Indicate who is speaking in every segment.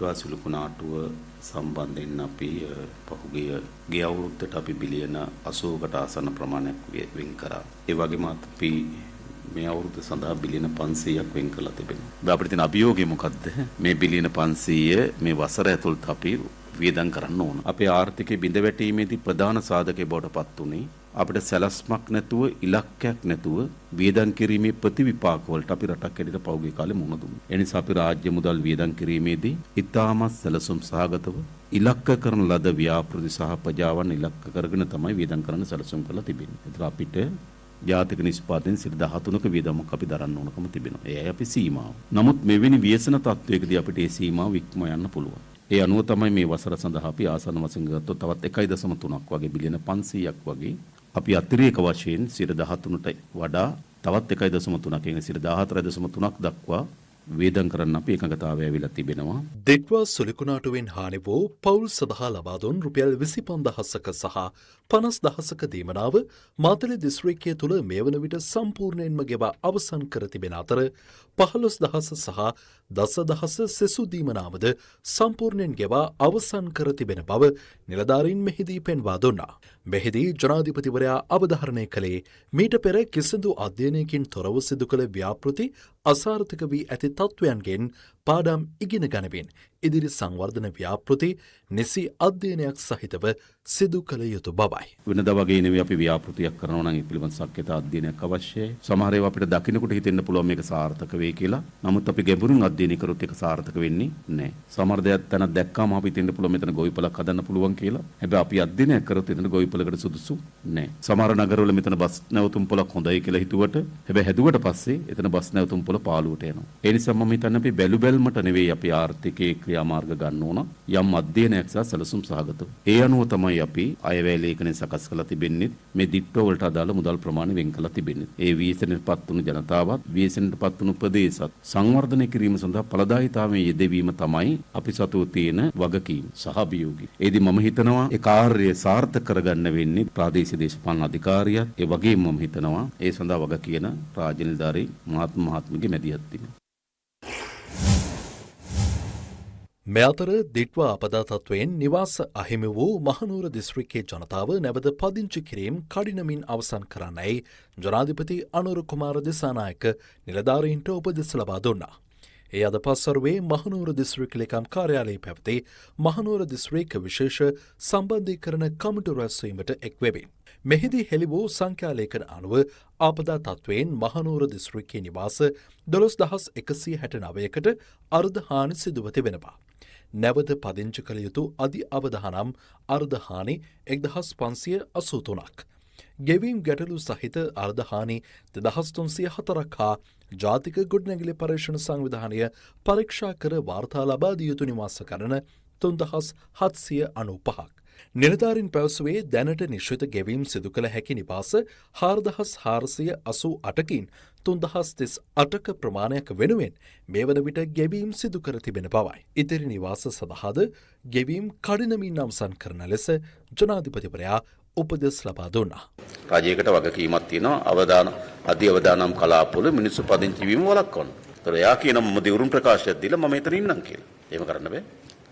Speaker 1: දිට්වා සුළුකුණාටුව සම්බන්ධයෙන් අපි පහුගිය ගිය අවුරුද්දට අපි බිලියන 80කට ආසන්න ප්‍රමාණයක් වෙන් කරා. ඒ වගේම අපි මේ අවුරුද්ද සඳහා බිලියන 500ක් වෙන් කරලා තිබෙනවා. දැන් අපිට තියෙන අභියෝගය මොකද්ද? මේ බිලියන 500 මේ වසර ඇතුළත අපි වියදම් කරන්න ඕන. අපේ ආර්ථිකයේ බිඳ වැටීමේදී ප්‍රධාන සාධකයේ බවට පත් උනේ අපිට සැලැස්මක් නැතුව ඉලක්කයක් නැතුව වියදම් කිරීමේ ප්‍රතිවිපාක වලට අපි රටක් ඇරෙට පෞද්ගලික කාලේ මුහුණ දුන්නා. ඒ නිසා අපි රාජ්‍ය මුදල් වියදම් කිරීමේදී ඉතාමත් සැලසුම් සහගතව ඉලක්ක කරන ලද ව්‍යාපෘති සහ ප්‍රජාවන් ඉලක්ක කරගෙන තමයි වියදම් කරන්න සැලසුම් කරලා තිබෙන්නේ. ඒතර අපිට ජාතික නිෂ්පාදනයෙන් 13% වියදමක් අපි දරන්න ඕනකම තිබෙනවා. ඒයි අපි සීමාව. නමුත් මෙවැනි ව්‍යසන තත්වයකදී අපිට ඒ සීමාව ඉක්ම යන්න පුළුවන්. ඒ අනුව තමයි මේ වසර සඳහා අපි ආසන්න වශයෙන් ගත්තොත් තවත් 1.3ක් වගේ බිලියන 500ක් වගේ අපි අතිරේක වශයෙන් 13%ට වඩා තවත් 1.3 කියන්නේ 14.3ක් දක්වා වේදම් කරන්න අපි එකඟතාවය ඇවිල්ලා තිබෙනවා.
Speaker 2: දිට්වා සුළුකුණාටුවෙන් හානි වූ පවුල් සඳහා ලබා දුන් රුපියල් 25000ක සහ 50000ක දීමනාව මාතලේ දිස්ත්‍රික්කය තුළ මේ වන විට සම්පූර්ණයෙන්ම ගෙවා අවසන් කර තිබෙන අතර 15000 සහ 10000 සෙසු දීමනාවද සම්පූර්ණයෙන් ගෙවා අවසන් කර තිබෙන බව නිලධාරීන් මෙහිදී පෙන්වා දුන්නා. මෙහිදී ජනාධිපතිවරයා අවධාරණය කළේ මීට පෙර කිසිදු අධ්‍යයනයකින් තොරව සිදු කළ ව්‍යාපෘති අසාර්ථක වී ඇති තත්ත්වයන්ගෙන් පාඩම් ඉගෙන ගනිමින් ඉදිරි සංවර්ධන ව්‍යාපෘති නිසි අධ්‍යයනයක් සහිතව සිදු කළ යුතු බවයි.
Speaker 1: වෙනදා වගේ නෙවෙයි අපි ව්‍යාපෘතියක් කරනවා නම් ඒ පිළිබඳ සක්්‍යතා අධ්‍යයනයක් අවශ්‍යයි. සමහර ඒවා අපිට දකින්නකොට හිතෙන්න පුළුවන් මේක සාර්ථක වෙයි කියලා. නමුත් අපි ගැඹුරින් අධ්‍යයනය කරොත් ඒක සාර්ථක වෙන්නේ නැහැ. සමහර දෙයක් තැන දැක්කාම අපි හිතෙන්න පුළුවන් මෙතන ගොවිපලක් හදන්න පුළුවන් කියලා. හැබැයි අපි අධ්‍යයනයක් කරොත් එතන ගොවිපලකට සුදුසු නැහැ. සමහර නගරවල මෙතන බස් නැවතුම් පොලක් හොඳයි කියලා හිතුවට හැබැයි හැදුවට පස්සේ එතන බස් නැවතුම් පොල පාළුවට එනවා. ඒ නිසා මම හිතන්නේ අපි බැලුබැල්මට නෙවෙයි අපි ආර්ථිකයේ ක්‍රියාමාර්ග ගන්න ඕන යම් අධ්‍යයනයක් සහ සැලසුම් සහගතව. ඒ අනුව තමයි අපි අයවැය ලේඛනය සකස් කරලා තිබෙන්නේ මේ දිට්ඨෝ වලට අදාළ මුදල් ප්‍රමාණය වෙන් කරලා තිබෙන්නේ. ඒ ව්‍යසනයටපත් වුණු ජනතාවත් ව්‍යසනයටපත් වුණු ප්‍රදේශත් සංවර්ධනය කිරීම සඳහා ඵලදායීතාවයේ යෙදවීම තමයි අපි සතුව තියෙන වගකීම සහ අභියෝගය. ඒදී මම හිතනවා ඒ කාර්යය සාර්ථක කරගන්න වෙන්නේ ප්‍රාදේශීය දේශපාලන අධිකාරියත් ඒ වගේම මම හිතනවා ඒ සඳහා වග කියන රාජ්‍ය නිලධාරී මහත්මයාගේ මැදිහත් වීම.
Speaker 2: මේ අතර දිට්වා අපදා තත්වයෙන් නිවාස අහිමි වූ මහනුවර දිස්ත්‍රික්කයේ ජනතාව නැවත පදිංචි කිරීම කඩිනමින් අවසන් කරන්නයි ජනාධිපති අනුර කුමාර දිසානායක නිලධාරීන්ට උපදෙස් ලබා දුන්නා. ඒ අද පස්වරුවේ මහනුවර දිස්ත්‍රික් ලේකම් කාර්යාලයේ පැවති මහනුවර දිස්ත්‍රික් විශේෂ සම්බන්ධීකරණ කමිටු රැස්වීමට එක්වෙමින්. මෙහිදී හෙළි වූ සංඛ්‍යාලේඛන අනුව ආපදා තත්වයෙන් මහනුවර දිස්ත්‍රික්කයේ නිවාස 12169කට අර්ධ හානි සිදුව තිබෙනවා. නැවත පදිංචි කළ යුතු අධි අවදානම් අර්ධ හානි 1583ක්. ගෙවීම් ගැටලු සහිත අර්ධ හානි 2304ක් හා ජාතික ගොඩනැගිලි පරීක්ෂණ සංවිධානය පරීක්ෂා කර වාර්තා ලබා දිය යුතු නිවාස ගණන 3795ක්. නිලධාරීන් පැවසුවේ දැනට නිශ්චිත ගෙවීම් සිදු කළ හැකි නිවාස 4488කින් 3038ක ප්‍රමාණයක් වෙනුවෙන් මේ වන විට ගෙවීම් සිදු කර තිබෙන බවයි. ඉතිරි නිවාස සඳහාද ගෙවීම් කඩිනමින් අවසන් කරන ලෙස ජනාධිපතිවරයා උපදෙස් ලබා දුන්නා.
Speaker 1: රජයකට වගකීමක් තියෙනවා අධි අවදානම් කලාපවල මිනිස්සු පදිංචි වීම වළක්වන්න. ඒතර එයා කියන මම දිවුරුම් ප්‍රකාශයක් දීලා මම එතන ඉන්නම් කියලා. එහෙම කරන්න බෑ.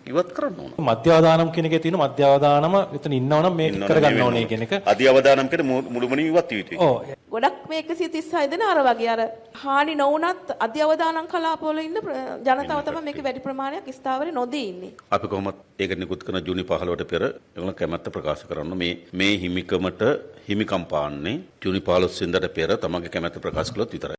Speaker 1: ඉවත් කරන්න ඕන.
Speaker 3: මධ්‍ය අවදානම් කියන එකේ තියෙන මධ්‍ය අවදානම එතන ඉන්නවනම් මේක කරගන්න ඕනේ කියන එක.
Speaker 1: අධි අවදානම් කියන්නේ මුළුමනින් ඉවත් විය යුතුයි.
Speaker 3: ඔව්.
Speaker 4: ගොඩක් මේ 136 දෙනා අර වගේ අර හානි නොවුනත් අධි අවදානම් කලාපවල ඉන්න ජනතාව තමයි මේක වැඩි ප්‍රමාණයක් ස්ථාවරේ නොදී ඉන්නේ.
Speaker 1: අපි කොහොමත් ඒක නිකුත් කරන ජූනි 15ට පෙර ඒගොල්ලෝ කැමැත්ත ප්‍රකාශ කරන්න මේ හිමිකමට හිමිකම් පාන්නේ ජූනි 15 වෙනිදාට පෙර තමන්ගේ කැමැත්ත ප්‍රකාශ කළොත් විතරයි.